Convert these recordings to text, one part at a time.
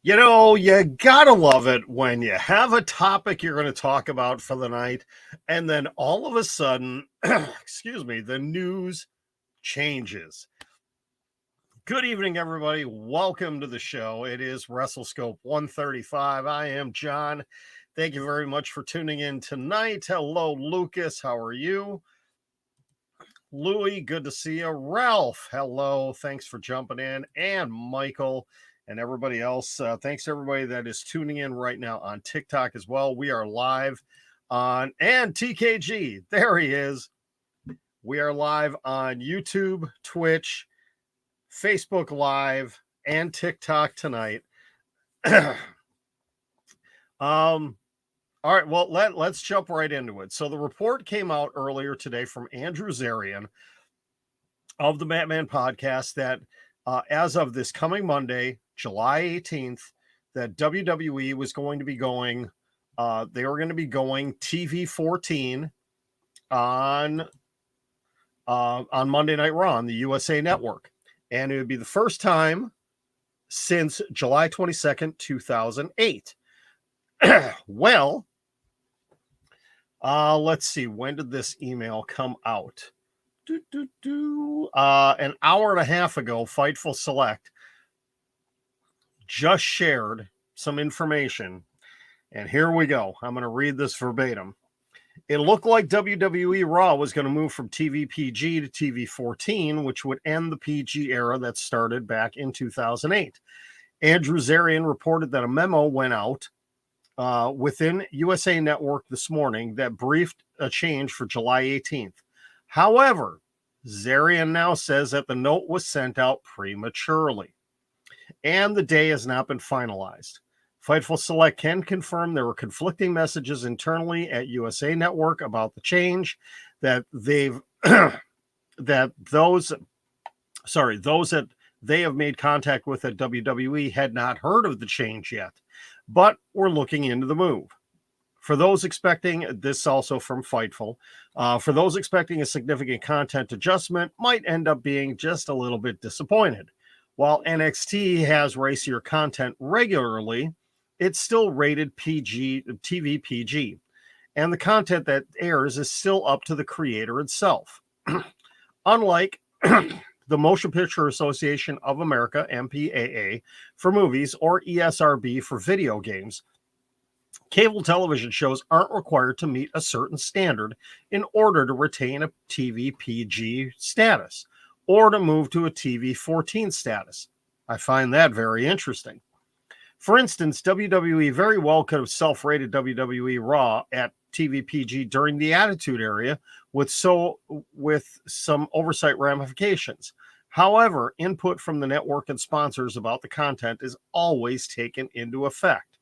You know, you gotta love it when you have a topic you're going to talk about for the night, and then all of a sudden, excuse me, the news changes. Good evening, everybody. Welcome to the show. It is WrestleScope 135. I am John. Thank you very much for tuning in tonight. Hello, Lucas. How are you? Louie, good to see you. Ralph, hello. Thanks for jumping in. And Michael and everybody else. Thanks to everybody that is tuning in right now on TikTok as well. We are live on, and TKG, there he is. We are live on YouTube, Twitch, Facebook Live, and TikTok tonight. All right, well, let's jump right into it. So the report came out earlier today from Andrew Zarian of the Batman podcast that as of this coming Monday, July 18th, that WWE was going to be going, they were going to be going TV-14 on Monday Night Raw on the USA Network. And it would be the first time since July 22nd, 2008. Well, let's see. When did this email come out? An hour and a half ago, Fightful Select just shared some information. And here we go. I'm going to read this verbatim. It looked like WWE Raw was going to move from TV PG to TV 14, which would end the PG era that started back in 2008. Andrew Zarian reported that a memo went out within USA Network this morning that briefed a change for July 18th. However, Zarian now says that the note was sent out prematurely, and the day has not been finalized. Fightful Select can confirm there were conflicting messages internally at USA Network about the change, that they've those that they have made contact with at WWE had not heard of the change yet, but we're looking into the move. For those expecting this, also from Fightful, for those expecting a significant content adjustment, might end up being just a little bit disappointed. While NXT has racier content regularly, it's still rated PG, TV PG, and the content that airs is still up to the creator itself. Unlike the Motion Picture Association of America, MPAA, for movies, or ESRB for video games, cable television shows aren't required to meet a certain standard in order to retain a TV PG status or to move to a TV 14 status. I find that very interesting. For instance, WWE very well could have self-rated WWE Raw at TV PG during the Attitude Era with some oversight ramifications. However, input from the network and sponsors about the content is always taken into effect.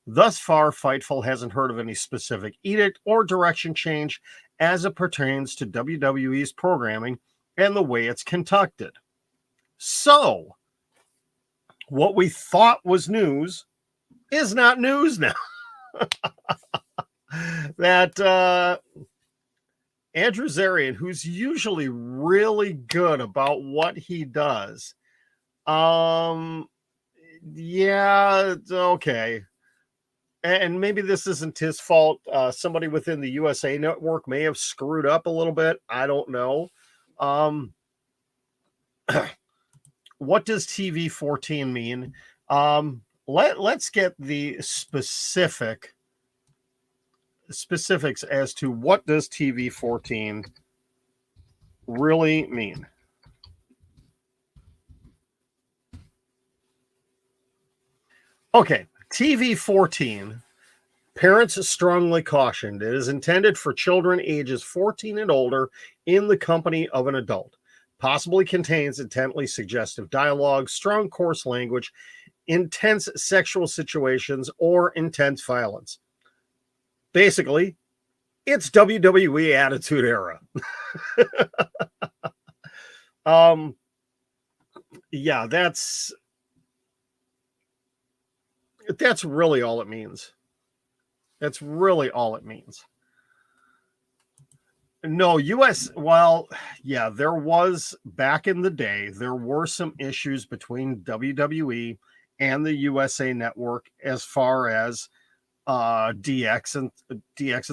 Thus far, Fightful hasn't heard of any specific edict or direction change as it pertains to WWE's programming and the way it's conducted. So, what we thought was news is not news now. That Andrew Zarian, who's usually really good about what he does, yeah, okay. And maybe this isn't his fault. Somebody within the USA Network may have screwed up a little bit. I don't know. What does TV 14 mean? Let's get the specifics as to what does TV 14 really mean. Okay, TV 14, parents strongly cautioned, it is intended for children ages 14 and older in the company of an adult. Possibly contains intently suggestive dialogue, strong coarse language, intense sexual situations, or intense violence. Basically, it's WWE Attitude Era. Yeah, that's really all it means. That's really all it means. No, well, yeah, there was back in the day, there were some issues between WWE and the USA Network as far as DX and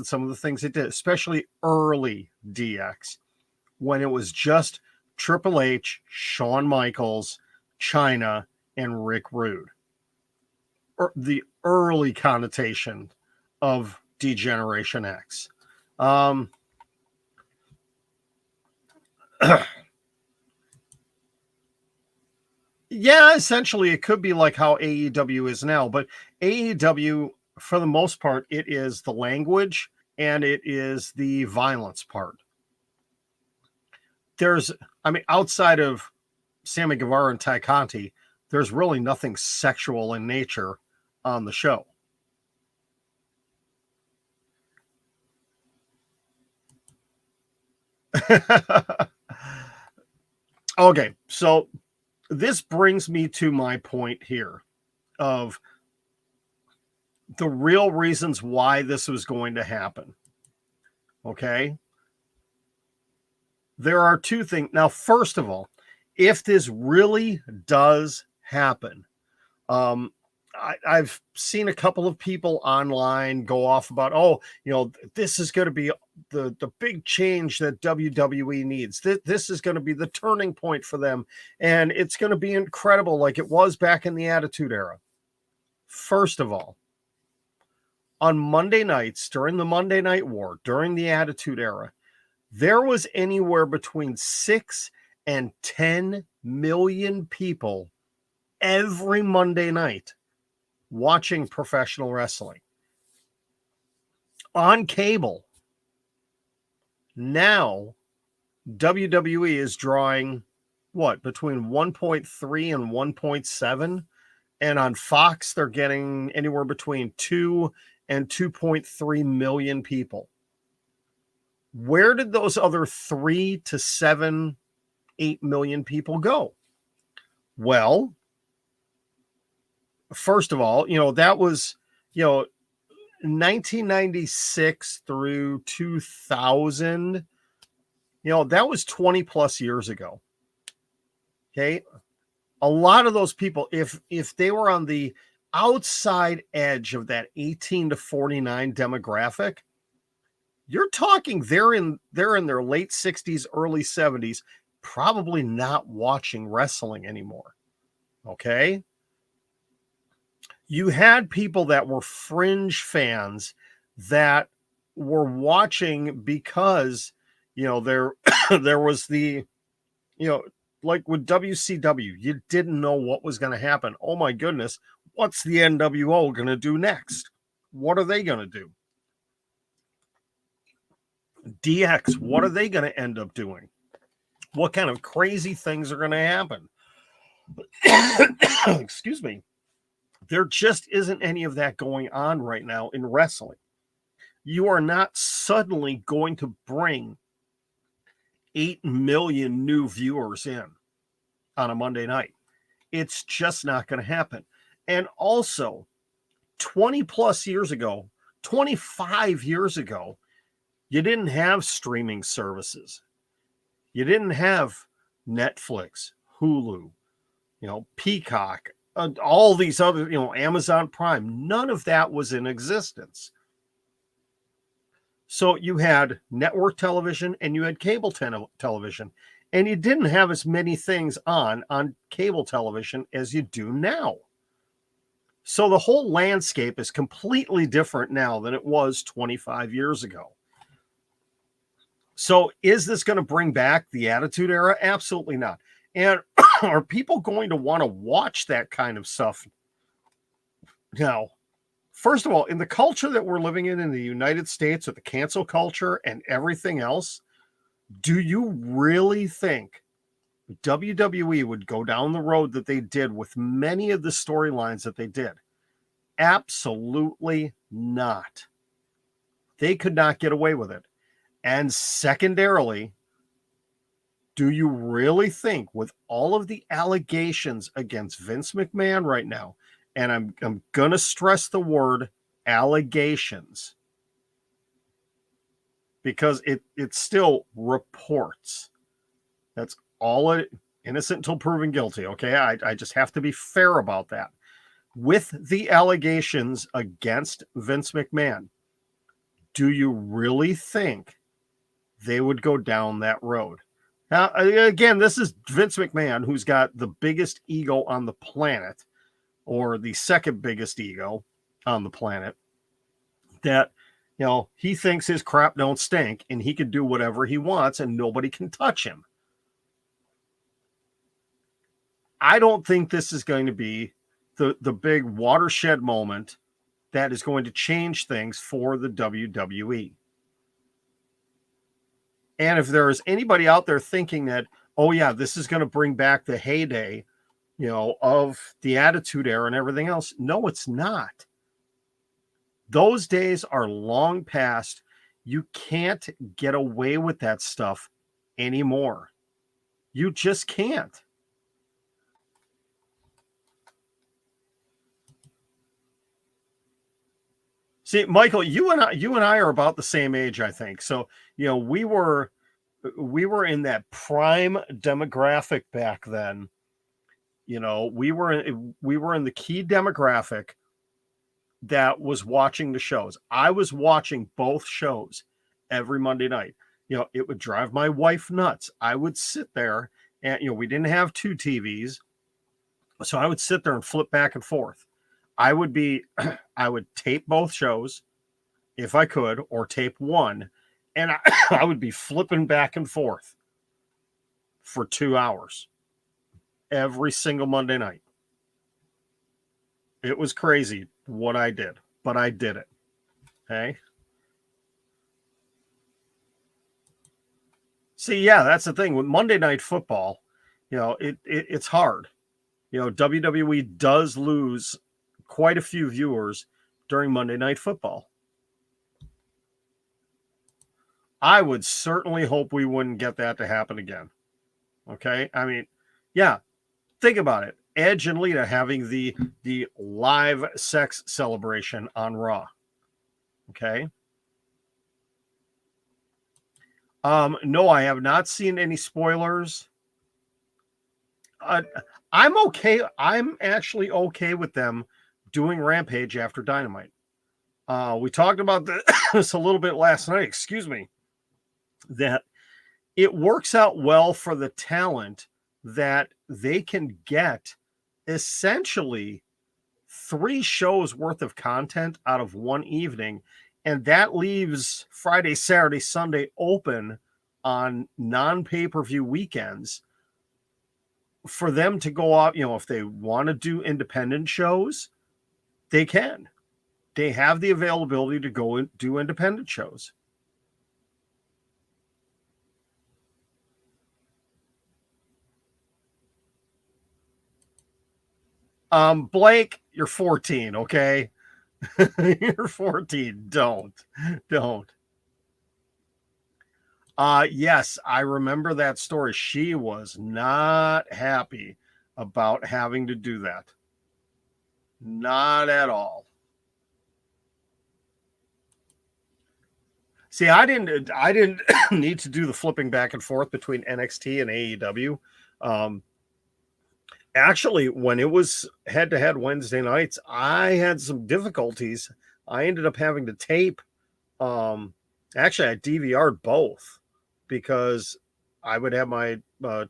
some of the things it did, especially early DX, when it was just Triple H, Shawn Michaels, Chyna, and Rick Rude. The early connotation of D-Generation X. Yeah, essentially it could be like how AEW is now, but AEW, for the most part, it is the language and it is the violence part. Outside of Sammy Guevara and Ty Conti, there's really nothing sexual in nature on the show. Okay, so this brings me to my point here of the real reasons why this was going to happen. Okay? There are two things. Now, first of all, if this really does happen, I've seen a couple of people online go off about, this is going to be the big change that WWE needs. This is going to be the turning point for them, and it's going to be incredible like it was back in the Attitude Era. First of all, on Monday nights, during the Monday Night War, during the Attitude Era, there was anywhere between 6 and 10 million people every Monday night watching professional wrestling on cable. Now, WWE is drawing between 1.3 and 1.7, and on Fox they're getting anywhere between 2 and 2.3 million people. Where did those other 3 to 7, 8 million people go? Well, first of all, that was, 1996 through 2000, that was 20 plus years ago. Okay. A lot of those people, if they were on the outside edge of that 18 to 49 demographic, you're talking they're in their late 60s, early 70s, probably not watching wrestling anymore. Okay. You had people that were fringe fans that were watching because, there was the, like with WCW, you didn't know what was going to happen. Oh my goodness, what's the NWO going to do next? What are they going to do? DX, what are they going to end up doing? What kind of crazy things are going to happen? Excuse me. There just isn't any of that going on right now in wrestling. You are not suddenly going to bring 8 million new viewers in on a Monday night. It's just not going to happen. And also, 20 plus years ago, 25 years ago, you didn't have streaming services. You didn't have Netflix, Hulu, Peacock, all these other, Amazon Prime. None of that was in existence. So you had network television and you had cable television, and you didn't have as many things on cable television as you do now. So the whole landscape is completely different now than it was 25 years ago. So is this going to bring back the Attitude Era? Absolutely not. And are people going to want to watch that kind of stuff? Now, first of all, in the culture that we're living in the United States, with the cancel culture and everything else, do you really think WWE would go down the road that they did with many of the storylines that they did? Absolutely not. They could not get away with it. And secondarily, do you really think, with all of the allegations against Vince McMahon right now, and I'm going to stress the word allegations, because it's still reports. That's all it, innocent until proven guilty, okay? I just have to be fair about that. with the allegations against Vince McMahon, do you really think they would go down that road? Now, again, this is Vince McMahon, who's got the biggest ego on the planet, or the second biggest ego on the planet, that, he thinks his crap don't stink and he can do whatever he wants and nobody can touch him. I don't think this is going to be the big watershed moment that is going to change things for the WWE. And if there is anybody out there thinking that, oh yeah, this is going to bring back the heyday, of the Attitude Era and everything else, no, it's not. Those days are long past. You can't get away with that stuff anymore. You just can't. See, Michael, you and I are about the same age, I think. So, we were in that prime demographic back then. We were in the key demographic that was watching the shows. I was watching both shows every Monday night. It would drive my wife nuts. I would sit there and, we didn't have two TVs. So I would sit there and flip back and forth. I would tape both shows if I could, or tape one, and I would be flipping back and forth for 2 hours every single Monday night. It was crazy what I did, but I did it. Okay. See, yeah, that's the thing with Monday Night Football. It's hard. WWE does lose quite a few viewers during Monday Night Football. I would certainly hope we wouldn't get that to happen again. Okay? I mean, yeah, think about it. Edge and Lita having the live sex celebration on Raw. Okay? No, I have not seen any spoilers. I'm okay. I'm actually okay with them doing Rampage after Dynamite. We talked about this a little bit last night, excuse me, that it works out well for the talent that they can get essentially 3 shows worth of content out of one evening. And that leaves Friday, Saturday, Sunday open on non-pay-per-view weekends for them to go out. If they want to do independent shows, they can. They have the availability to go and do independent shows. Blake, you're 14, okay? You're 14. Don't. Yes, I remember that story. She was not happy about having to do that. Not at all. See, I didn't need to do the flipping back and forth between NXT and AEW. Actually, when it was head-to-head Wednesday nights, I had some difficulties. I ended up having to tape. Actually, I DVR'd both because I would have my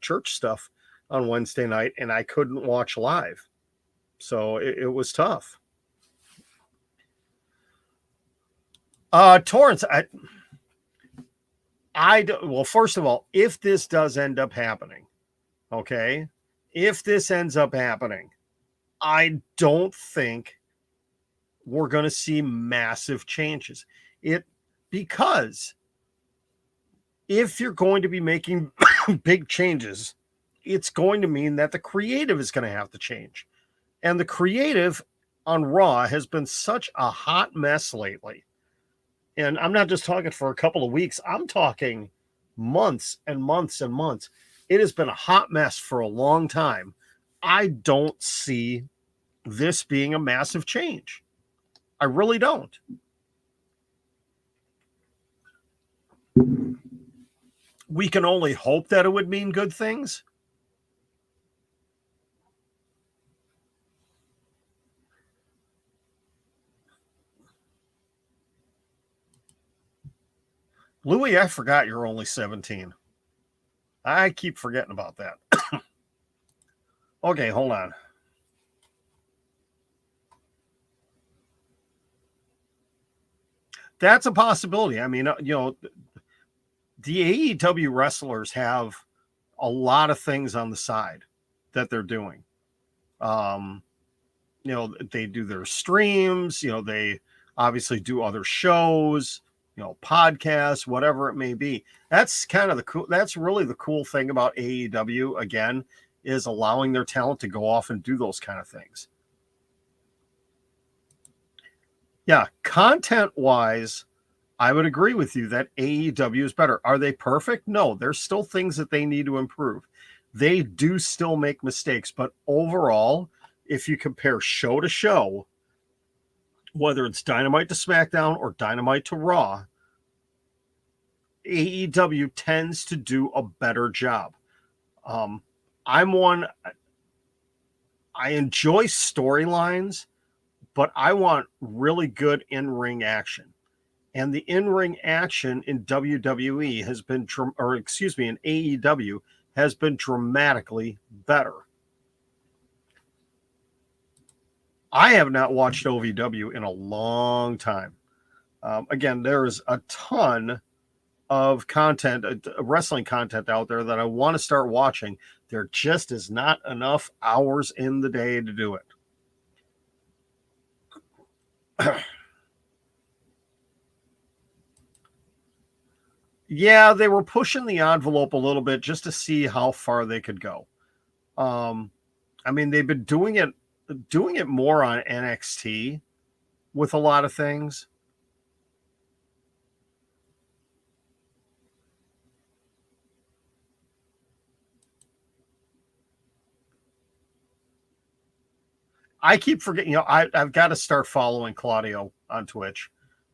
church stuff on Wednesday night, and I couldn't watch live. So it was tough. Torrance, well, first of all, if this does end up happening, okay, if this ends up happening, I don't think we're going to see massive changes. Because if you're going to be making big changes, it's going to mean that the creative is going to have to change. And the creative on Raw has been such a hot mess lately. And I'm not just talking for a couple of weeks. I'm talking months and months and months. It has been a hot mess for a long time. I don't see this being a massive change. I really don't. We can only hope that it would mean good things. Louis, I forgot you're only 17. I keep forgetting about that. Okay, hold on. That's a possibility. I mean, the AEW wrestlers have a lot of things on the side that they're doing. They do their streams, they obviously do other shows, podcasts, whatever it may be. That's that's really the cool thing about AEW, again, is allowing their talent to go off and do those kind of things. Yeah, content-wise, I would agree with you that AEW is better. Are they perfect? No, there's still things that they need to improve. They do still make mistakes, but overall, if you compare show to show, whether it's Dynamite to SmackDown or Dynamite to Raw, AEW tends to do a better job. I enjoy storylines, but I want really good in-ring action. And the in-ring action in WWE has been, in AEW has been dramatically better. I have not watched OVW in a long time. Again, there is a ton of content, wrestling content out there that I want to start watching. There just is not enough hours in the day to do it. Yeah, they were pushing the envelope a little bit just to see how far they could go. I mean, they've been doing it more on NXT with a lot of things. I keep forgetting, I've got to start following Claudio on Twitch.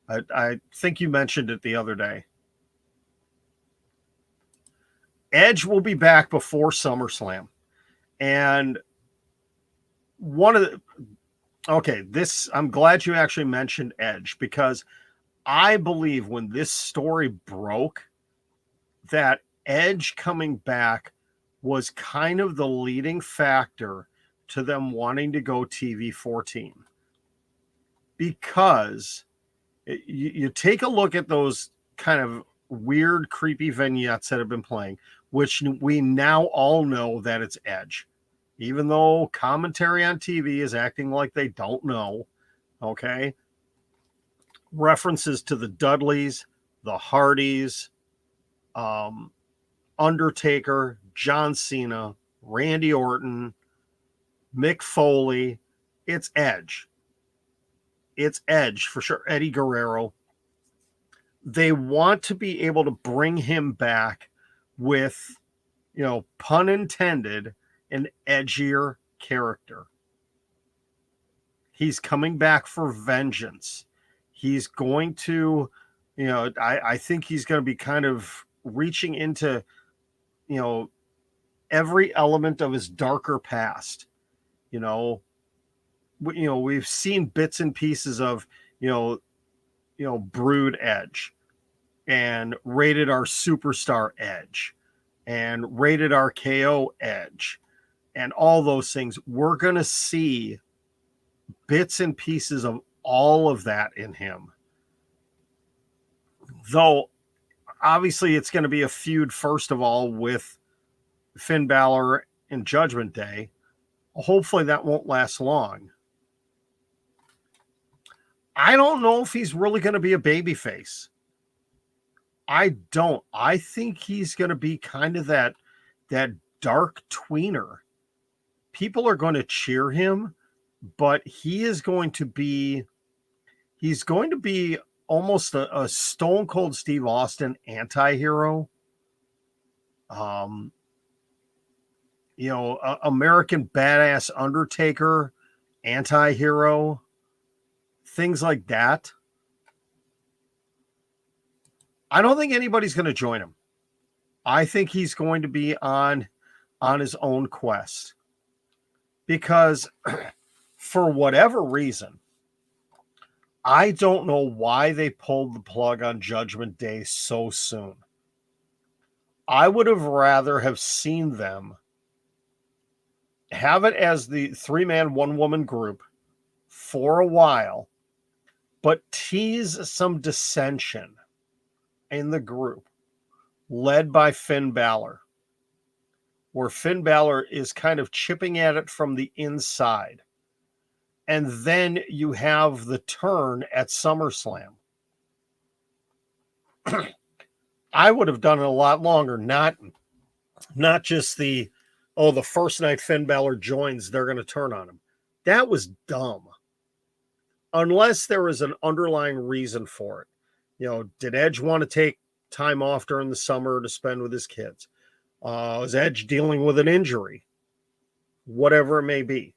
I think you mentioned it the other day. Edge will be back before SummerSlam. And I'm glad you actually mentioned Edge, because I believe when this story broke, that Edge coming back was kind of the leading factor to them wanting to go TV-14. Because you take a look at those kind of weird, creepy vignettes that have been playing, which we now all know that it's Edge. Even though commentary on TV is acting like they don't know, okay? References to the Dudleys, the Hardys, Undertaker, John Cena, Randy Orton, Mick Foley. It's Edge. It's Edge for sure. Eddie Guerrero. They want to be able to bring him back with, pun intended, an edgier character. He's coming back for vengeance. He's going to, I think he's going to be kind of reaching into, every element of his darker past. We've seen bits and pieces of, Brood Edge, and Rated R Superstar Edge, and Rated R KO Edge, and all those things. We're going to see bits and pieces of all of that in him. Though, obviously, it's going to be a feud, first of all, with Finn Balor and Judgment Day. Hopefully that won't last long. I don't know if he's really going to be a babyface. I don't. I think he's going to be kind of that dark tweener. People are going to cheer him, but he's going to be almost a Stone Cold Steve Austin anti-hero. American Badass Undertaker anti-hero. Things like that. I don't think anybody's going to join him. I think he's going to be on his own quest. Because for whatever reason, I don't know why they pulled the plug on Judgment Day so soon. I would have rather have seen them have it as the 3-man, 1-woman group for a while, but tease some dissension in the group led by Finn Balor, where Finn Balor is kind of chipping at it from the inside. And then you have the turn at SummerSlam. I would have done it a lot longer, not just the first night Finn Balor joins, they're going to turn on him. That was dumb. Unless there was an underlying reason for it. Did Edge want to take time off during the summer to spend with his kids? Was Edge dealing with an injury? Whatever it may be.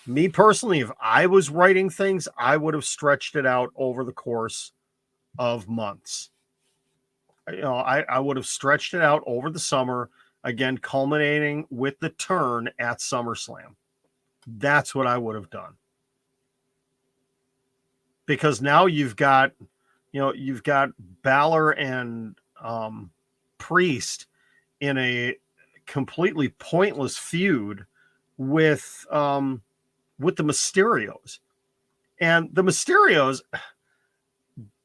Me personally, if I was writing things, I would have stretched it out over the course of months. I would have stretched it out over the summer, again, culminating with the turn at SummerSlam. That's what I would have done. Because now you've got Balor and Priest in a completely pointless feud with the Mysterios. And the Mysterios,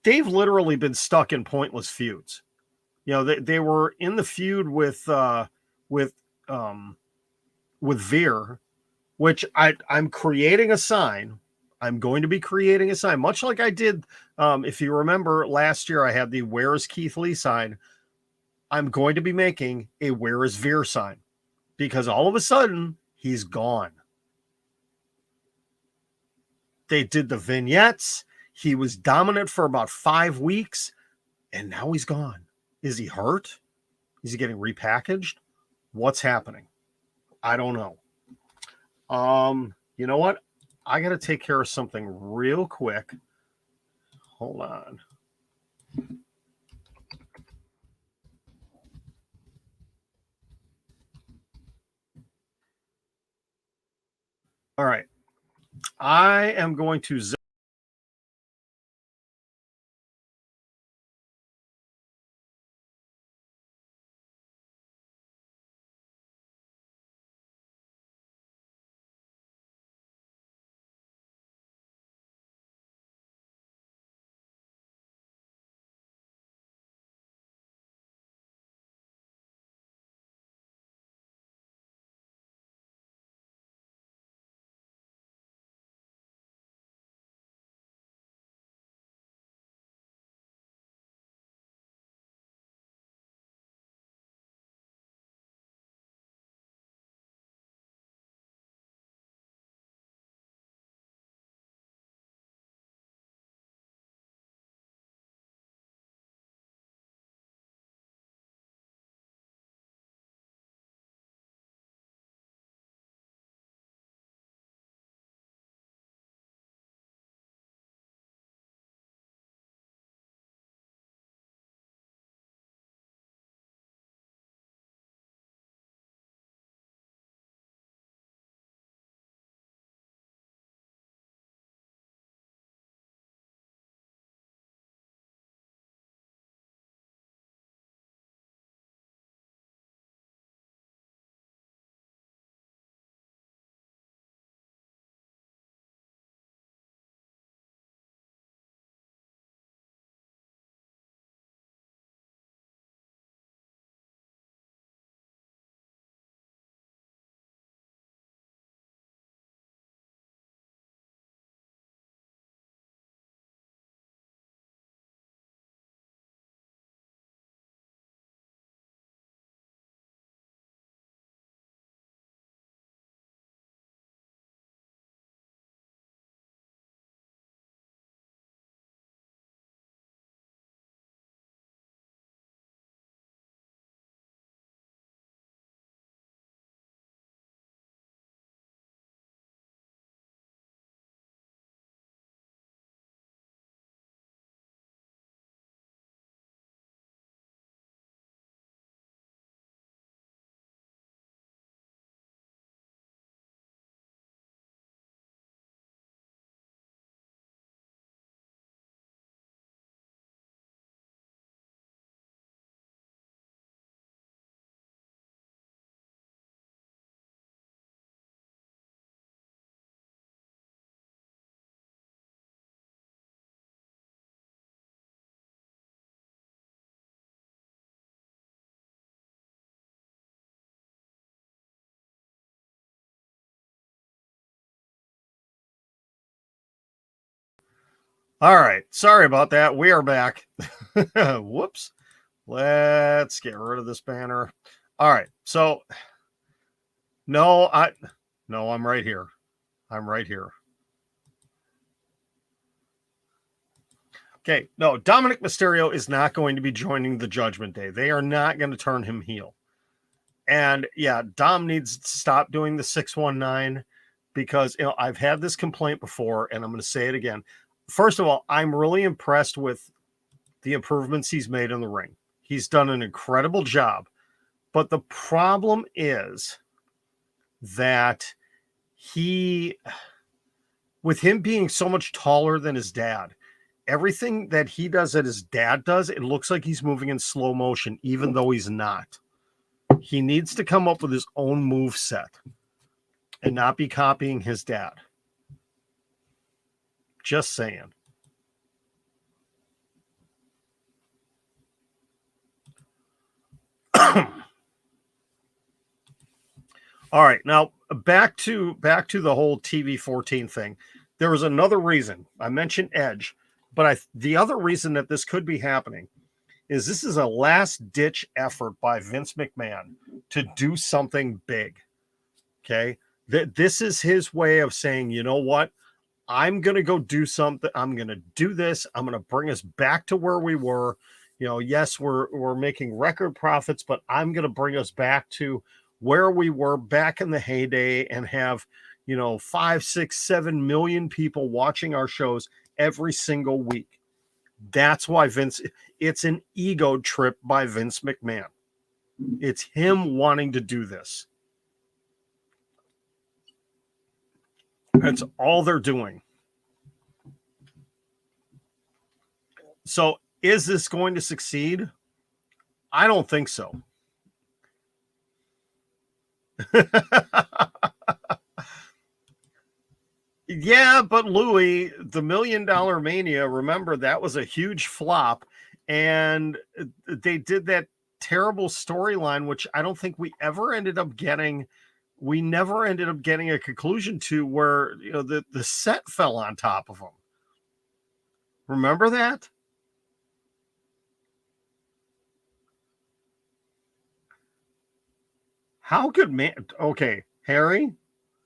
they've literally been stuck in pointless feuds. They were in the feud with Veer, which I'm creating a sign. I'm going to be creating a sign, much like I did. If you remember last year, I had the "Where is Keith Lee" sign. I'm going to be making a "Where is Veer" sign, because all of a sudden he's gone. They did the vignettes. He was dominant for about 5 weeks, and now he's gone. Is he hurt? Is he getting repackaged? What's happening? I don't know. You know what? I got to take care of something real quick. Hold on. All right. I am going to All right. Sorry about that. We are back. Whoops. Let's get rid of this banner. All right. So no, I'm right here. I'm right here. Okay. No, Dominic Mysterio is not going to be joining the Judgment Day. They are not going to turn him heel. And yeah, Dom needs to stop doing the 619 because I've had this complaint before and I'm going to say it again. First of all, I'm really impressed with the improvements he's made in the ring. He's done an incredible job. But the problem is that with him being so much taller than his dad, everything that he does that his dad does, it looks like he's moving in slow motion, even though he's not. He needs to come up with his own move set and not be copying his dad. Just saying. All right, now back to the whole TV-14 thing. There was another reason. I mentioned Edge, but the other reason that this could be happening is this is a last-ditch effort by Vince McMahon to do something big. Okay? This is his way of saying, you know what? I'm going to go do something. I'm going to do this. I'm going to bring us back to where we were. Yes, we're making record profits, but I'm going to bring us back to where we were back in the heyday and have, 5, 6, 7 million people watching our shows every single week. That's why it's an ego trip by Vince McMahon. It's him wanting to do this. That's all they're doing. So is this going to succeed? I don't think so. Yeah, but Louis, the $1 Million Mania, remember that was a huge flop, and they did that terrible storyline, which I don't think we ever ended up getting. We never ended up getting a conclusion to where the set fell on top of them. Remember that? How could Harry?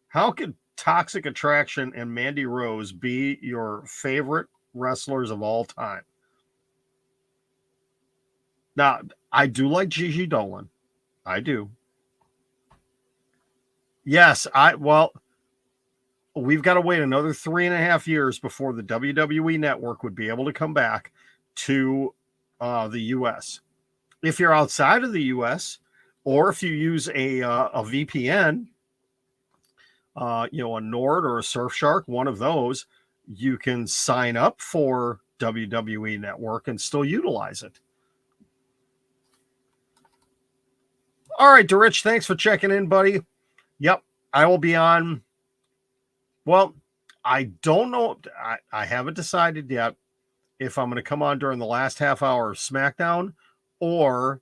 How could Toxic Attraction and Mandy Rose be your favorite wrestlers of all time? Now, I do like Gigi Dolan. I do. Yes, we've got to wait another 3.5 years before the WWE Network would be able to come back to the U.S. If you're outside of the U.S., or if you use a VPN, a Nord or a Surfshark, one of those, you can sign up for WWE Network and still utilize it. All right, DeRich, thanks for checking in, buddy. Yep, I will be on. Well, I don't know. I haven't decided yet if I'm going to come on during the last half hour of SmackDown or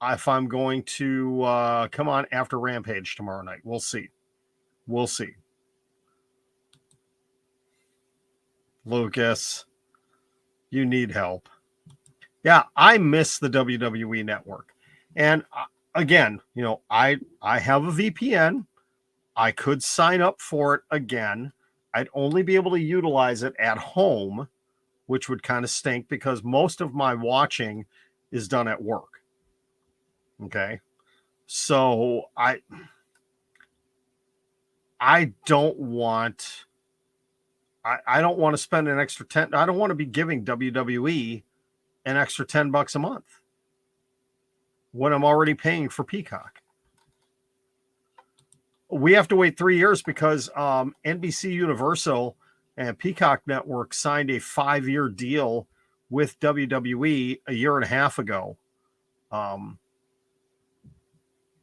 if I'm going to come on after Rampage tomorrow night. We'll see. We'll see. Lucas, you need help. Yeah, I miss the WWE Network. And again, I have a VPN. I could sign up for it again. I'd only be able to utilize it at home, which would kind of stink because most of my watching is done at work. Okay. So I don't want to spend an extra 10. I don't want to be giving WWE an extra $10 a month when I'm already paying for Peacock. We have to wait 3 years because NBC Universal and Peacock Network signed a 5-year deal with WWE a year and a half ago.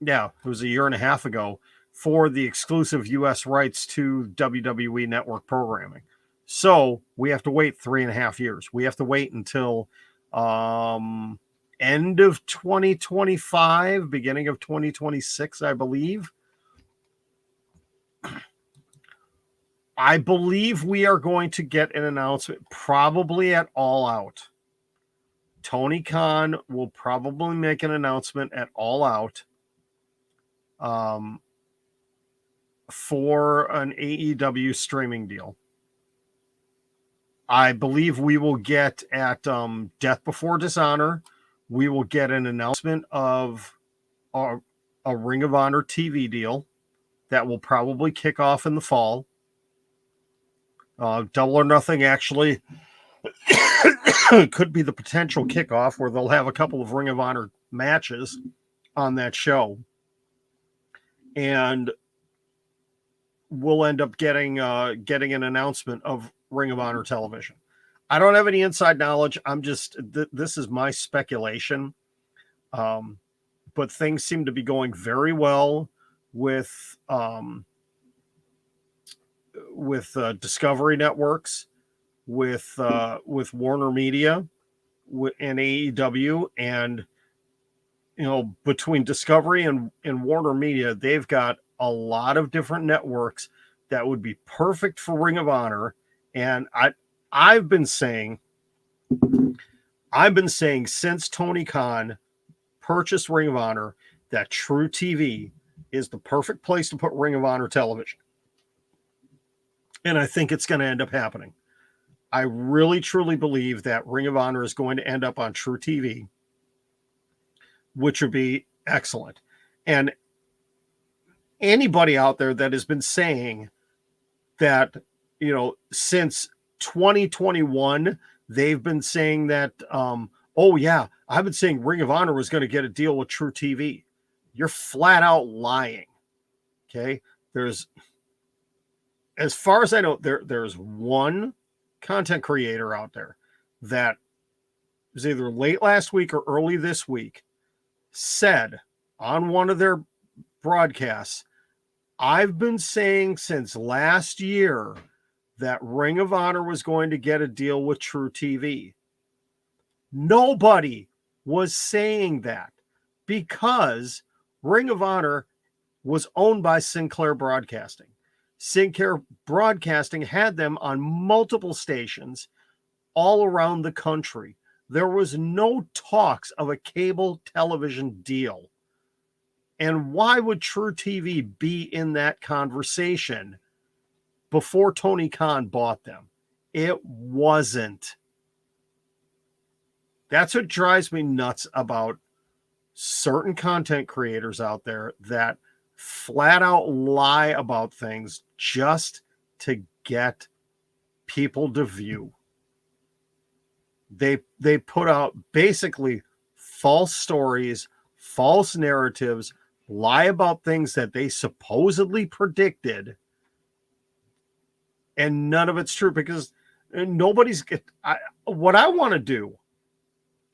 Yeah, it was a year and a half ago for the exclusive U.S. rights to WWE Network programming. So we have to wait 3.5 years. We have to wait until end of 2025, beginning of 2026, I believe. I believe we are going to get an announcement probably at All Out. Tony Khan will probably make an announcement at All Out for an AEW streaming deal. I believe we will get at Death Before Dishonor, we will get an announcement of a Ring of Honor TV deal that will probably kick off in the fall. Double or Nothing actually could be the potential kickoff where they'll have a couple of Ring of Honor matches on that show. And we'll end up getting an announcement of Ring of Honor television. I don't have any inside knowledge. I'm just, this is my speculation. But things seem to be going very well with Discovery Networks, with Warner Media, and AEW, and between Discovery and Warner Media, they've got a lot of different networks that would be perfect for Ring of Honor. And I've been saying since Tony Khan purchased Ring of Honor that True TV is the perfect place to put Ring of Honor television. And I think it's going to end up happening. I really, truly believe that Ring of Honor is going to end up on True TV, which would be excellent. And anybody out there that has been saying that, since 2021, they've been saying that, oh yeah, I've been saying Ring of Honor was going to get a deal with True TV. You're flat out lying. Okay. As far as I know, there's one content creator out there that was either late last week or early this week said on one of their broadcasts, I've been saying since last year that Ring of Honor was going to get a deal with True TV. Nobody was saying that because Ring of Honor was owned by Sinclair Broadcasting. Sinclair Broadcasting had them on multiple stations all around the country. There was no talks of a cable television deal. And why would True TV be in that conversation before Tony Khan bought them? It wasn't. That's what drives me nuts about certain content creators out there that flat out lie about things just to get people to view. They put out basically false stories, false narratives, lie about things that they supposedly predicted, and none of it's true because nobody's what I want to do.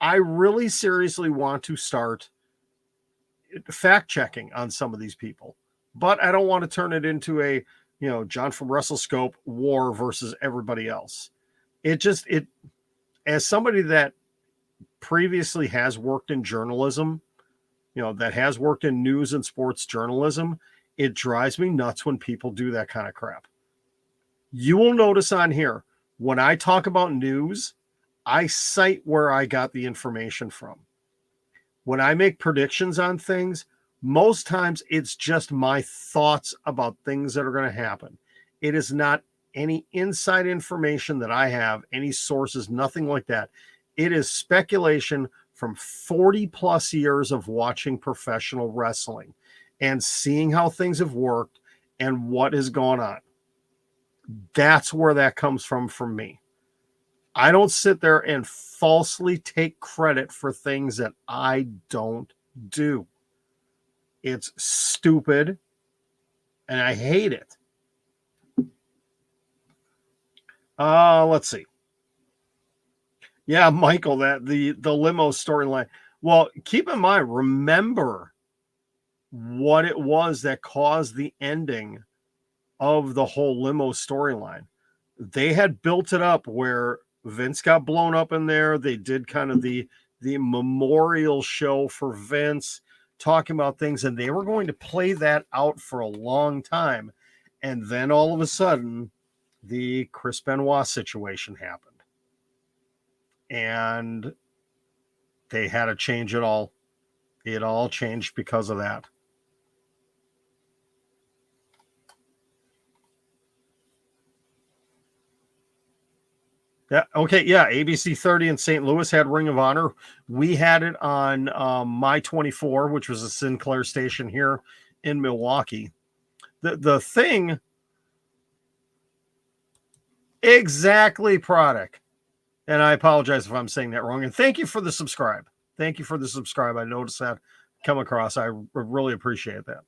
I really seriously want to start fact checking on some of these people, but I don't want to turn it into a, John from WrestleScope war versus everybody else. It as somebody that previously has worked in journalism, that has worked in news and sports journalism, it drives me nuts when people do that kind of crap. You will notice on here, when I talk about news, I cite where I got the information from. When I make predictions on things, most times it's just my thoughts about things that are going to happen. It is not any inside information that I have, any sources, nothing like that. It is speculation from 40 plus years of watching professional wrestling and seeing how things have worked and what has gone on. That's where that comes from for me. I don't sit there and falsely take credit for things that I don't do. It's stupid, and I hate it. Let's see. Yeah, Michael, that the limo storyline. Well, keep in mind, remember what it was that caused the ending of the whole limo storyline. They had built it up where Vince got blown up in there. They did kind of the memorial show for Vince, talking about things, and they were going to play that out for a long time. And then all of a sudden, the Chris Benoit situation happened. And they had to change it all. It all changed because of that. Yeah. Okay. Yeah. ABC 30 in St. Louis had Ring of Honor. We had it on My 24, which was a Sinclair station here in Milwaukee. The thing, exactly, product. And I apologize if I'm saying that wrong. And thank you for the subscribe. Thank you for the subscribe. I noticed that come across. I really appreciate that.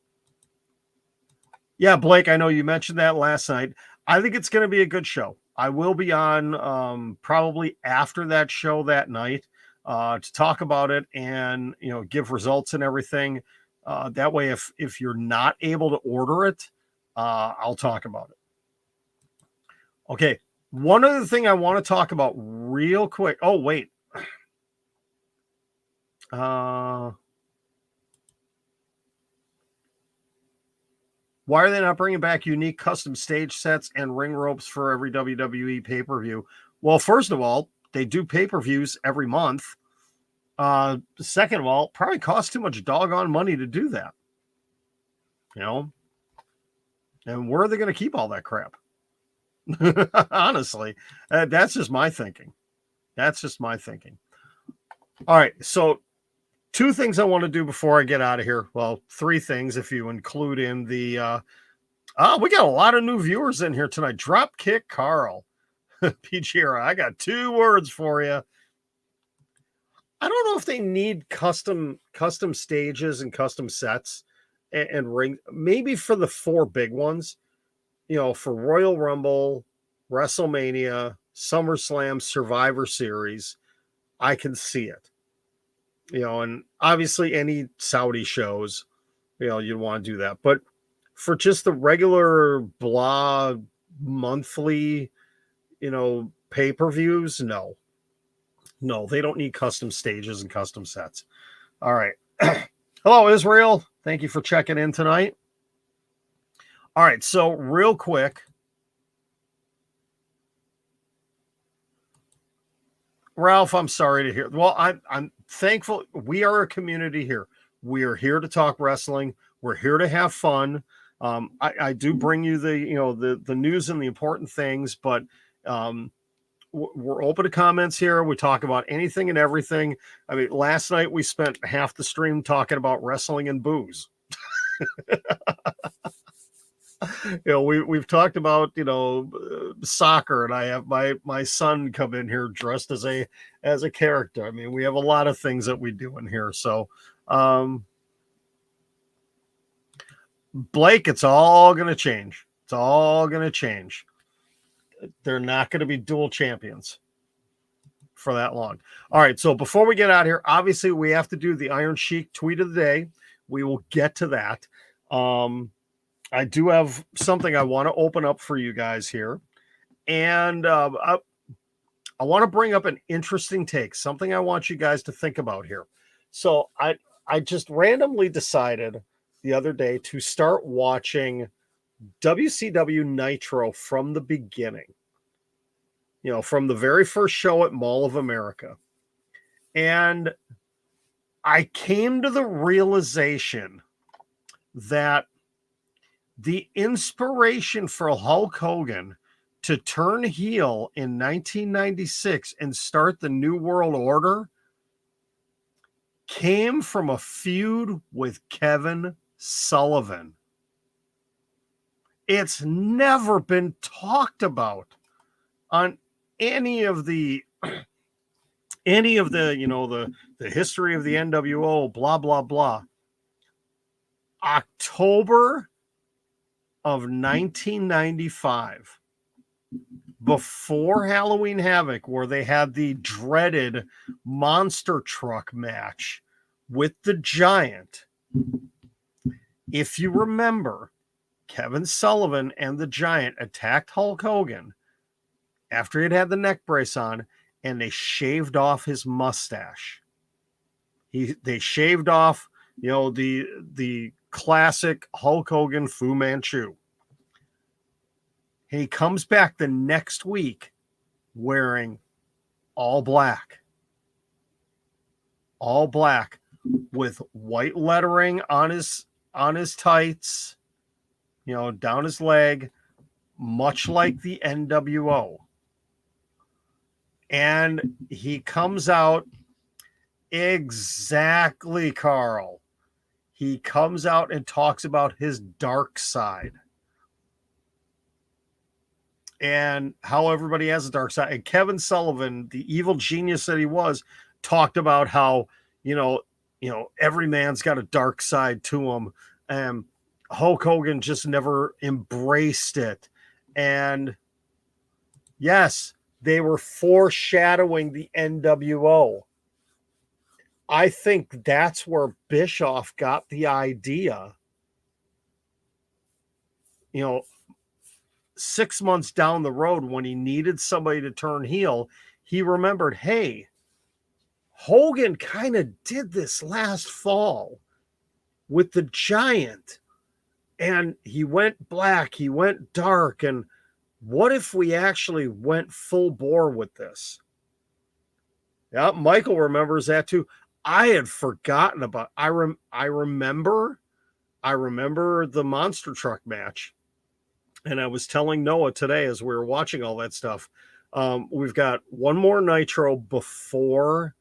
Yeah, Blake, I know you mentioned that last night. I think it's going to be a good show. I will be on probably after that show that night to talk about it and, you know, give results and everything. That way, if you're not able to order it, I'll talk about it. Okay. One other thing I want to talk about real quick. Oh, wait. Why are they not bringing back unique custom stage sets and ring ropes for every WWE pay-per-view? Well, first of all, they do pay-per-views every month. Second of all, probably costs too much doggone money to do that. You know? And where are they going to keep all that crap? Honestly, that's just my thinking. That's just my thinking. All right, so two things I want to do before I get out of here. Well, three things if you include in the we got a lot of new viewers in here tonight. Dropkick Carl. PGR, I got two words for you. I don't know if they need custom stages and custom sets and ring. Maybe for the four big ones, you know, for Royal Rumble, WrestleMania, SummerSlam, Survivor Series, I can see it. You know, and obviously any Saudi shows, you know, you'd want to do that. But for just the regular blah monthly, you know, pay-per-views, no, they don't need custom stages and custom sets. All right. Hello, Israel. Thank you for checking in tonight. All right. So real quick, Ralph, I'm sorry to hear. Well, I'm thankful. We are a community here. We are here to talk wrestling. We're here to have fun. I do bring you the news and the important things, but we're open to comments here. We talk about anything and everything. I mean, last night we spent half the stream talking about wrestling and booze. You know, we've talked about, you know, soccer, and I have my son come in here dressed as a character. I mean, we have a lot of things that we do in here. So, Blake, it's all going to change. It's all going to change. They're not going to be dual champions for that long. All right. So before we get out here, obviously we have to do the Iron Sheik tweet of the day. We will get to that. I do have something I want to open up for you guys here. And I want to bring up an interesting take, something I want you guys to think about here. So I just randomly decided the other day to start watching WCW Nitro from the beginning, you know, from the very first show at Mall of America. And I came to the realization that the inspiration for Hulk Hogan to turn heel in 1996 and start the New World Order came from a feud with Kevin Sullivan. It's never been talked about on any of the you know, the history of the NWO, blah blah blah. October of 1995, before Halloween Havoc, where they had the dreaded monster truck match with the Giant. If you remember, Kevin Sullivan and the Giant attacked Hulk Hogan after he'd had the neck brace on, and they shaved off his mustache. They shaved off, you know, the classic Hulk Hogan Fu Manchu. He comes back the next week wearing all black with white lettering on his tights, down his leg, much like the NWO. And he comes out exactly, Carl. He comes out and talks about his dark side and how everybody has a dark side. And Kevin Sullivan, the evil genius that he was, talked about how, every man's got a dark side to him. And Hulk Hogan just never embraced it. And yes, they were foreshadowing the NWO. I think that's where Bischoff got the idea. 6 months down the road, when he needed somebody to turn heel, he remembered, hey, Hogan kind of did this last fall with the Giant. And he went black, he went dark. And what if we actually went full bore with this? Yeah, Michael remembers that too. I had forgotten about. I remember the monster truck match, and I was telling Noah today as we were watching all that stuff. We've got one more Nitro before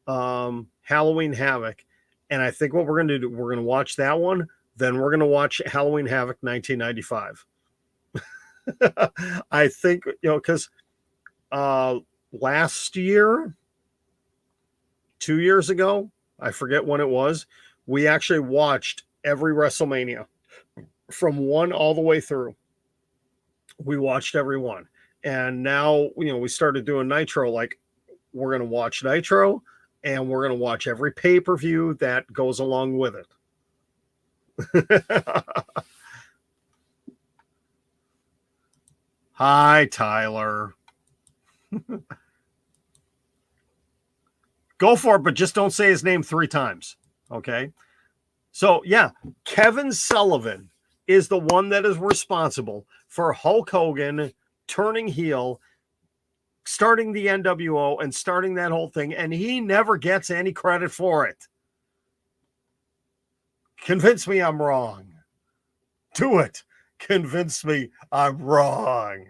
Halloween Havoc, and I think what we're going to do, we're going to watch that one. Then we're going to watch Halloween Havoc 1995. I think because last year. 2 years ago, I forget when it was, we actually watched every WrestleMania from one all the way through. We watched every one. And now, we started doing Nitro. Like, we're going to watch Nitro and we're going to watch every pay-per-view that goes along with it. Hi, Tyler. Go for it, but just don't say his name 3 times. Okay. So, yeah, Kevin Sullivan is the one that is responsible for Hulk Hogan turning heel, starting the NWO, and starting that whole thing. And he never gets any credit for it. Convince me I'm wrong. Do it. Convince me I'm wrong.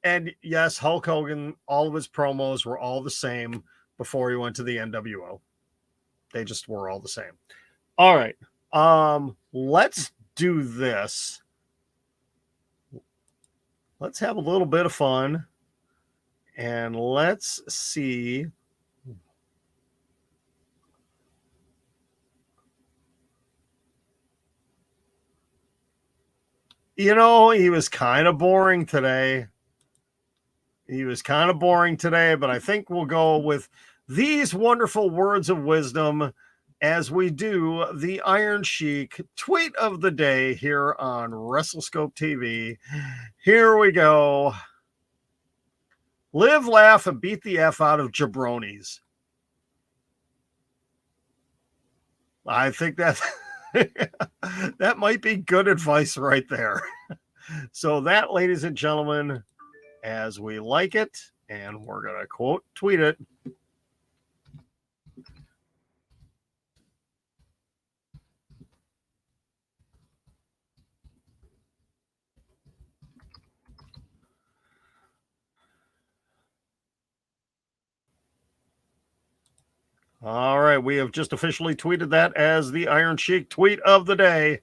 And yes, Hulk Hogan, all of his promos were all the same before he went to the NWO. They just were all the same. All right. Let's do this. Let's have a little bit of fun. And let's see. He was kind of boring today. But I think we'll go with these wonderful words of wisdom as we do the Iron Sheik tweet of the day here on WrestleScope TV. Here we go. Live, laugh, and beat the F out of jabronis. I think that might be good advice right there. So that, ladies and gentlemen, as we like it, and we're going to tweet it. All right, we have just officially tweeted that as the Iron Sheik tweet of the day.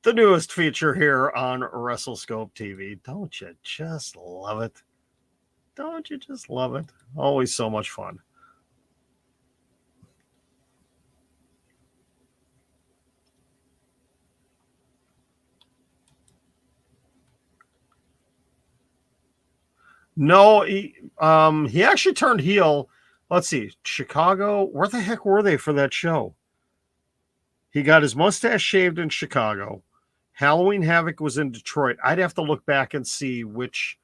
The newest feature here on WrestleScope TV. Don't you just love it? Don't you just love it? Always so much fun. No, he actually turned heel. Let's see, Chicago. Where the heck were they for that show? He got his mustache shaved in Chicago. Halloween Havoc was in Detroit. I'd have to look back and see which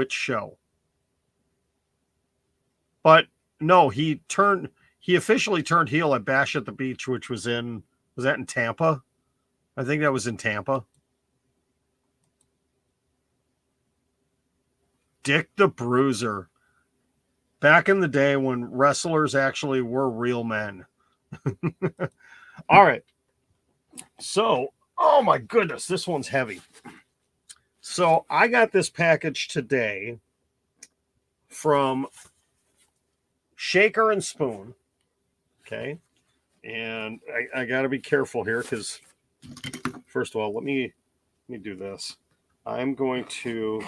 show. But no, he officially turned heel at Bash at the Beach, which was that in Tampa? I think that was in Tampa. Dick the Bruiser. Back in the day when wrestlers actually were real men. All right. So, oh my goodness, this one's heavy. So I got this package today from Shaker and Spoon. Okay. And I got to be careful here because, first of all, let me do this. I'm going to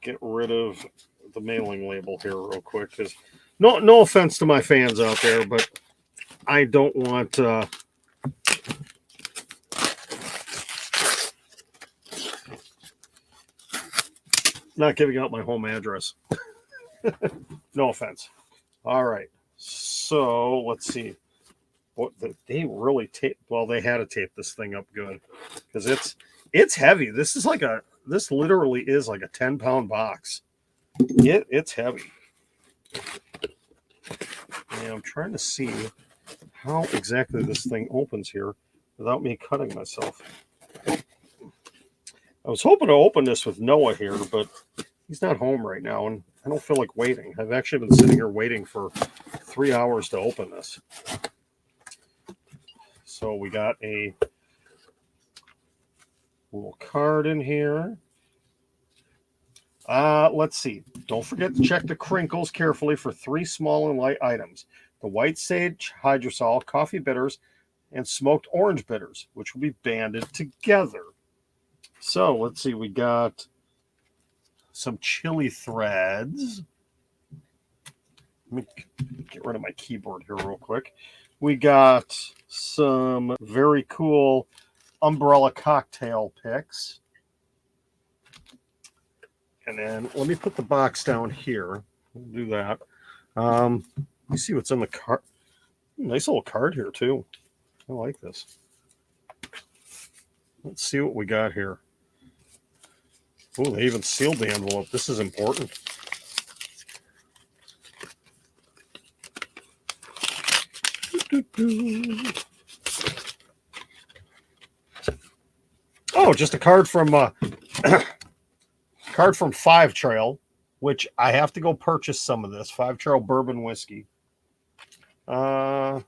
get rid of the mailing label here real quick because no offense to my fans out there, but I don't want not giving out my home address. No offense. All right. So let's see. What they really tape? Well, they had to tape this thing up good because it's heavy. This literally is like a 10-pound box. It's heavy. And I'm trying to see how exactly this thing opens here without me cutting myself. I was hoping to open this with Noah here, but he's not home right now, and I don't feel like waiting. I've actually been sitting here waiting for 3 hours to open this. So we got a little card in here. Let's see. Don't forget to check the crinkles carefully for 3 small and light items. The white sage hydrosol, coffee bitters, and smoked orange bitters, which will be banded together. So let's see. We got some chili threads. Let me get rid of my keyboard here real quick. We got some very cool umbrella cocktail picks. And then let me put the box down here. We'll do that. Let me see what's in the card. Nice little card here, too. I like this. Let's see what we got here. Oh, they even sealed the envelope. This is important. Oh, just a card from Five Trail, which I have to go purchase some of this Five Trail bourbon whiskey. Yep,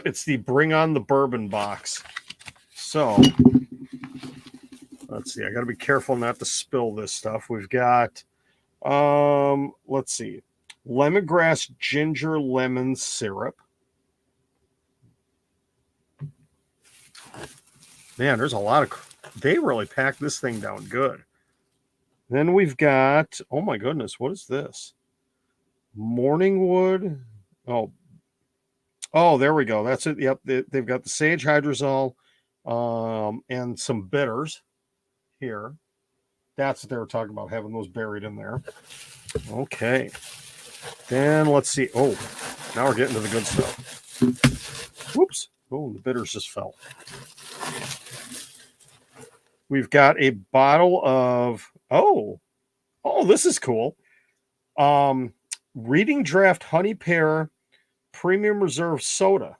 it's the Bring on the Bourbon box. So let's see. I got to be careful not to spill this stuff. We've got let's see. Lemongrass ginger lemon syrup. Man, there's a lot of... They really packed this thing down good. Then we've got... Oh, my goodness. What is this? Morningwood. Oh, there we go. That's it. Yep. They've got the sage hydrosol and some bitters here. That's what they were talking about, having those buried in there. Okay. Then let's see. Oh, now we're getting to the good stuff. Whoops. Oh, the bitters just fell. We've got a bottle of, oh, this is cool. Reading Draft Honey Pear Premium Reserve Soda.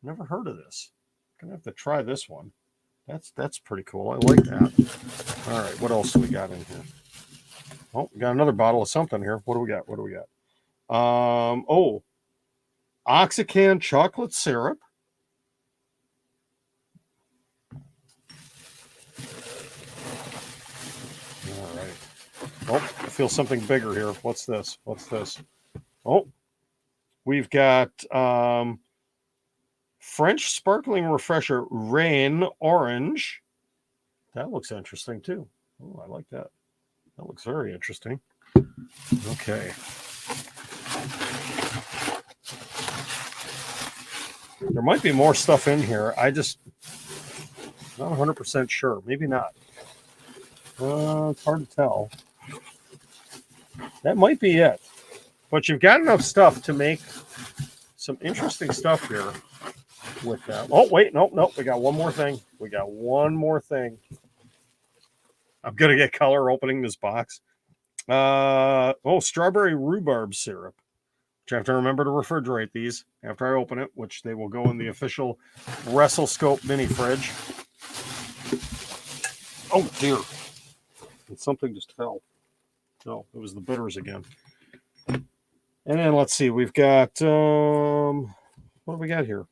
Never heard of this. Gonna have to try this one. That's pretty cool. I like that. All right, what else do we got in here? Oh, we got another bottle of something here. What do we got? Oxycan chocolate syrup. All right. Oh, I feel something bigger here. What's this? Oh, we've got French sparkling refresher Rain Orange. That looks interesting too. Oh, I like that. That looks very interesting. Okay. There might be more stuff in here. I just not 100% sure. Maybe not. It's hard to tell. That might be it. But you've got enough stuff to make some interesting stuff here with that. Oh, wait. Nope. We got one more thing. I'm going to get color opening this box. Strawberry rhubarb syrup, which I have to remember to refrigerate these after I open it, which they will go in the official WrestleScope mini fridge. Oh, dear. And something just fell. No, it was the bitters again. And then let's see. We've got, what do we got here?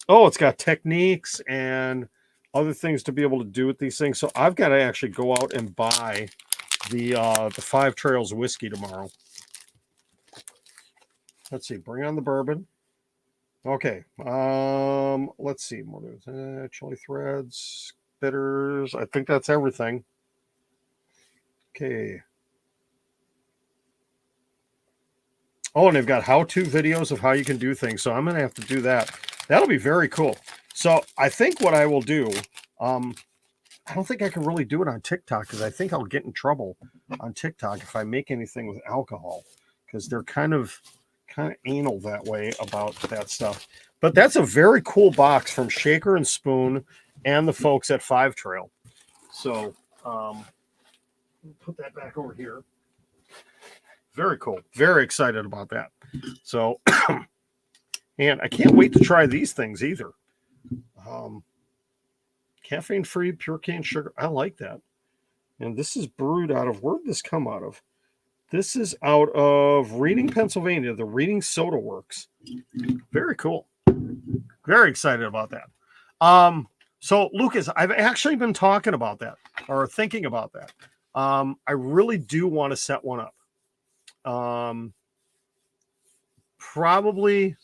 Oh, it's got techniques and other things to be able to do with these things. So I've got to actually go out and buy the Five Trails whiskey tomorrow. Let's see. Bring on the bourbon. Okay. Let's see. Chili threads, bitters. I think that's everything. Okay. Oh, and they've got how-to videos of how you can do things. So I'm going to have to do that. That'll be very cool. So I think what I will do, I don't think I can really do it on TikTok because I think I'll get in trouble on TikTok if I make anything with alcohol because they're kind of anal that way about that stuff. But that's a very cool box from Shaker and Spoon and the folks at Five Trail. So put that back over here. Very cool. Very excited about that. So, and I can't wait to try these things either. Caffeine-free, pure cane sugar. I like that. And this is brewed out of, where did this come out of? This is out of Reading, Pennsylvania, the Reading Soda Works. Very cool. Very excited about that. So, Lucas, I've actually been talking about that or thinking about that. I really do want to set one up. Probably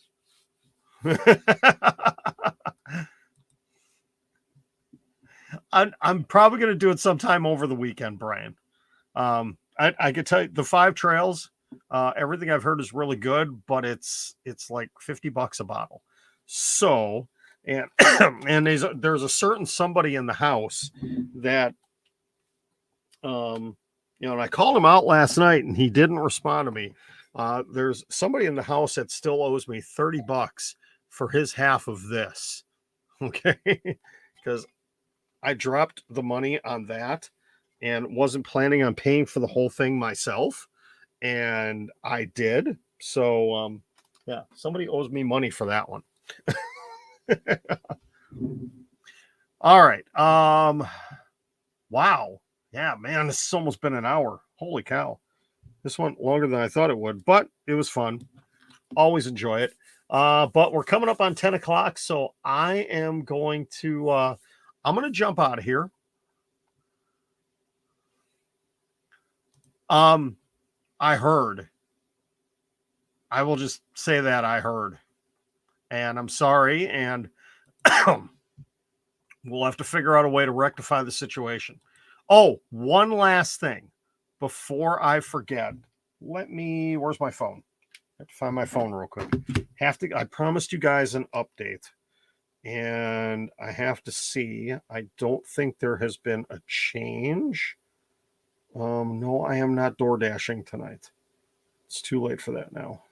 I'm probably going to do it sometime over the weekend, Brian. I could tell you the Five Trails, everything I've heard is really good, but it's like $50 a bottle. So, and and there's a certain somebody in the house that and I called him out last night and he didn't respond to me. There's somebody in the house that still owes me $30 for his half of this. Okay. Because I dropped the money on that and wasn't planning on paying for the whole thing myself. And I did. So, yeah, somebody owes me money for that one. All right. Wow. Yeah, man, this has almost been an hour. Holy cow. This went longer than I thought it would, but it was fun. Always enjoy it. But we're coming up on 10 o'clock, so I am going to I'm going to jump out of here. I heard. I will just say that I heard. And I'm sorry, and we'll have to figure out a way to rectify the situation. Oh, one last thing before I forget. Where's my phone? I have to find my phone real quick. I promised you guys an update. And I have to see. I don't think there has been a change. No, I am not door dashing tonight. It's too late for that now.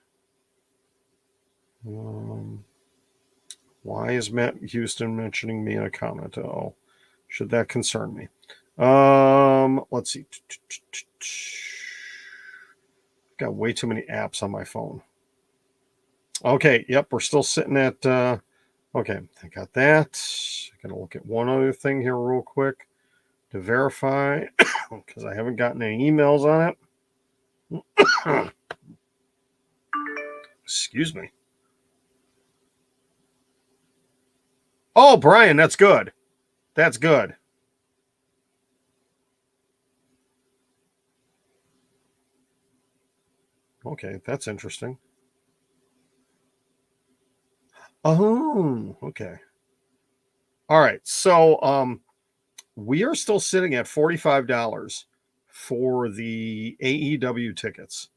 Why is Matt Houston mentioning me in a comment? Oh, should that concern me? Let's see. Got way too many apps on my phone. Okay, yep, we're still sitting at okay, I got that. I'm gonna look at one other thing here real quick to verify because I haven't gotten any emails on it. Excuse me. Oh, Brian, that's good. That's good. Okay, that's interesting. Oh, okay. All right. So we are still sitting at $45 for the AEW tickets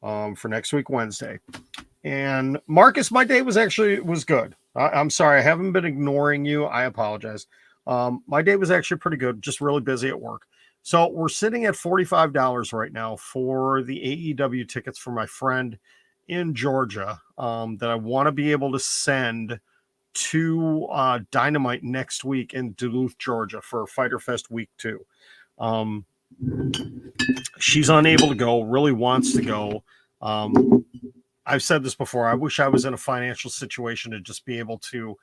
for next week, Wednesday. And Marcus, my day was good. I'm sorry. I haven't been ignoring you. I apologize. My day was actually pretty good, just really busy at work. So we're sitting at $45 right now for the AEW tickets for my friend in Georgia that I want to be able to send to Dynamite next week in Duluth, Georgia for Fighter Fest Week 2. She's unable to go, really wants to go. I've said this before. I wish I was in a financial situation to just be able to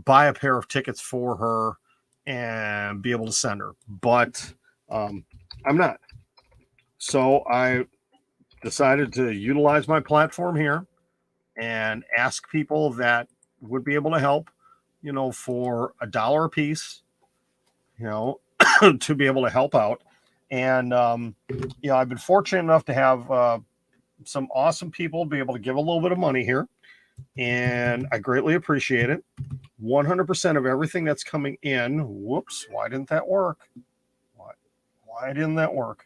buy a pair of tickets for her and be able to send her, but I'm not. So I decided to utilize my platform here and ask people that would be able to help, for $1 a piece, to be able to help out. And, I've been fortunate enough to have some awesome people be able to give a little bit of money here. And I greatly appreciate it. 100% of everything that's coming in. Whoops, why didn't that work? Why didn't that work?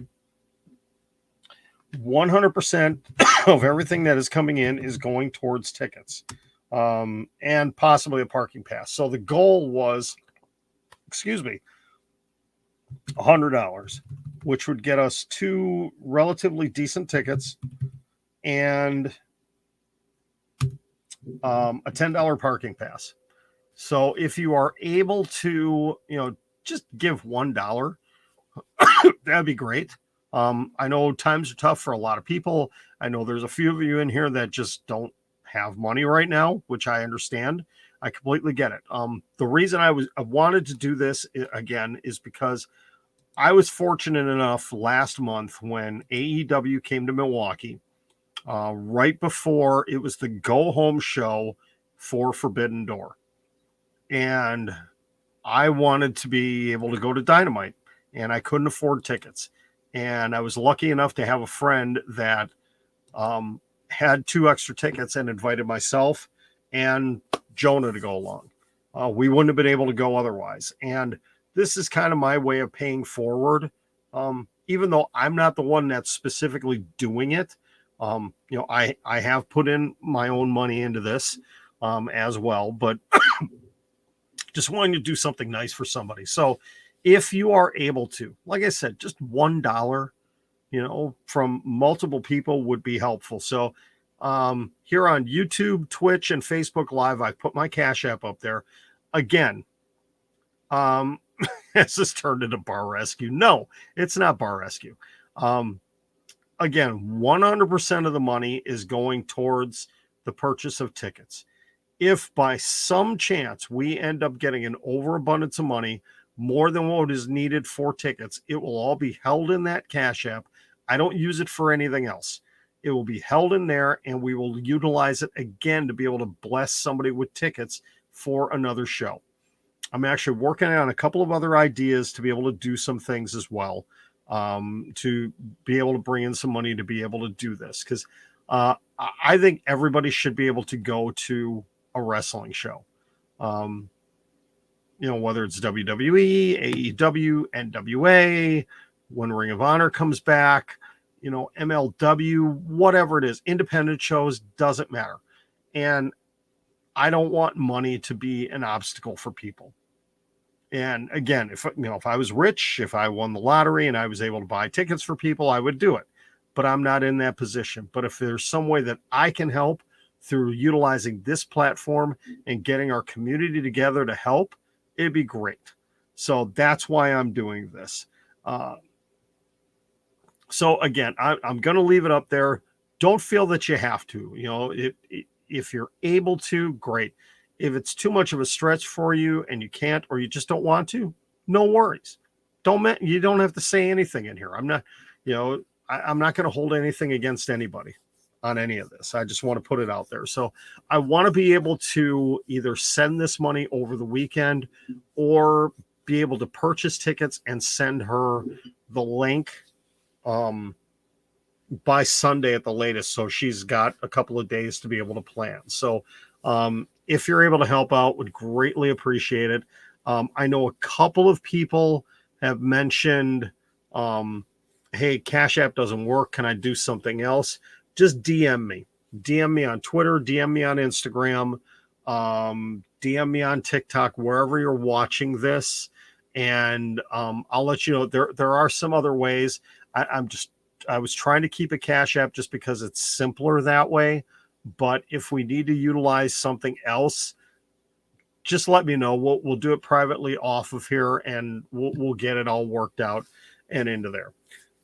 100% of everything that is coming in is going towards tickets, and possibly a parking pass. So the goal was, $100, which would get us 2 relatively decent tickets and a $10 parking pass. So if you are able to, just give $1, that'd be great. I know times are tough for a lot of people. I know there's a few of you in here that just don't have money right now, which I understand. I completely get it. The reason I wanted to do this again is because I was fortunate enough last month when AEW came to Milwaukee, right before it was the go home show for Forbidden Door. And I wanted to be able to go to Dynamite, and I couldn't afford tickets. And I was lucky enough to have a friend that had 2 extra tickets and invited myself and Jonah to go along. We wouldn't have been able to go otherwise. And this is kind of my way of paying forward. Even though I'm not the one that's specifically doing it, I have put in my own money into this as well, but just wanting to do something nice for somebody. So if you are able to, like I said, just $1, from multiple people would be helpful. So here on YouTube, Twitch, and Facebook Live, I put my Cash App up there. Again, has this turned into Bar Rescue? No, it's not Bar Rescue. Again, 100% of the money is going towards the purchase of tickets. If by some chance we end up getting an overabundance of money, more than what is needed for tickets, it will all be held in that Cash App. I don't use it for anything else. It will be held in there, and we will utilize it again to be able to bless somebody with tickets for another show. I'm actually working on a couple of other ideas to be able to do some things as well, to be able to bring in some money to be able to do this. Because I think everybody should be able to go to a wrestling show. Whether it's WWE, AEW, NWA, when Ring of Honor comes back, MLW, whatever it is, independent shows, doesn't matter. And I don't want money to be an obstacle for people. And again, if I was rich, if I won the lottery and I was able to buy tickets for people, I would do it. But I'm not in that position. But if there's some way that I can help through utilizing this platform and getting our community together to help, it'd be great. So that's why I'm doing this. So again, I'm going to leave it up there. Don't feel that you have to. If you're able to, great. If it's too much of a stretch for you and you can't, or you just don't want to, no worries. You don't have to say anything in here. I'm not, I'm not going to hold anything against anybody on any of this. I just want to put it out there. So I want to be able to either send this money over the weekend or be able to purchase tickets and send her the link by Sunday at the latest. So she's got a couple of days to be able to plan. So if you're able to help out, would greatly appreciate it. I know a couple of people have mentioned, hey, Cash App doesn't work. Can I do something else? Just DM me. DM me on Twitter. DM me on Instagram. DM me on TikTok, wherever you're watching this. And I'll let you know. There are some other ways. I was trying to keep a Cash App just because it's simpler that way. But if we need to utilize something else, just let me know. We'll do it privately off of here, and we'll get it all worked out and into there.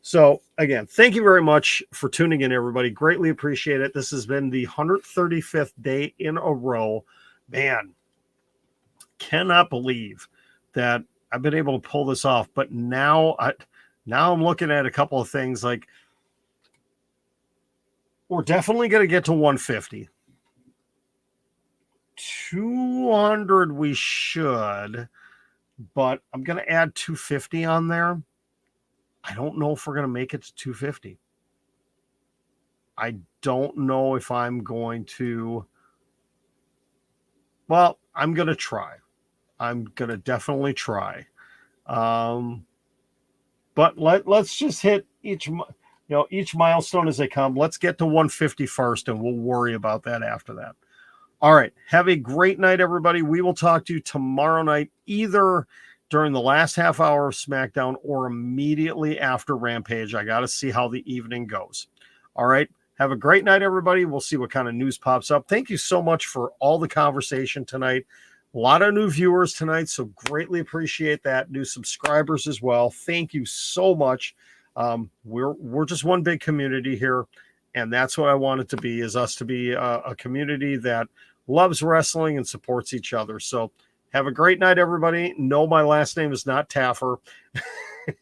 So again, thank you very much for tuning in, everybody. Greatly appreciate it. This has been the 135th day in a row. Man, cannot believe that I've been able to pull this off. But now I'm looking at a couple of things like we're definitely going to get to 150. 200 we should, but I'm going to add 250 on there. I don't know if we're going to make it to 250. I don't know if I'm going to. Well, I'm going to try. I'm going to definitely try. But let's just hit each milestone as they come. Let's get to 150 first, and we'll worry about that after that. All right. Have a great night, everybody. We will talk to you tomorrow night, either during the last half hour of SmackDown or immediately after Rampage. I got to see how the evening goes. All right. Have a great night, everybody. We'll see what kind of news pops up. Thank you so much for all the conversation tonight. A lot of new viewers tonight, so greatly appreciate that. New subscribers as well. Thank you so much. We're just one big community here, and that's what I want it to be, is us to be a community that loves wrestling and supports each other. So have a great night, everybody. No, my last name is not Taffer,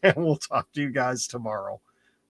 and we'll talk to you guys tomorrow.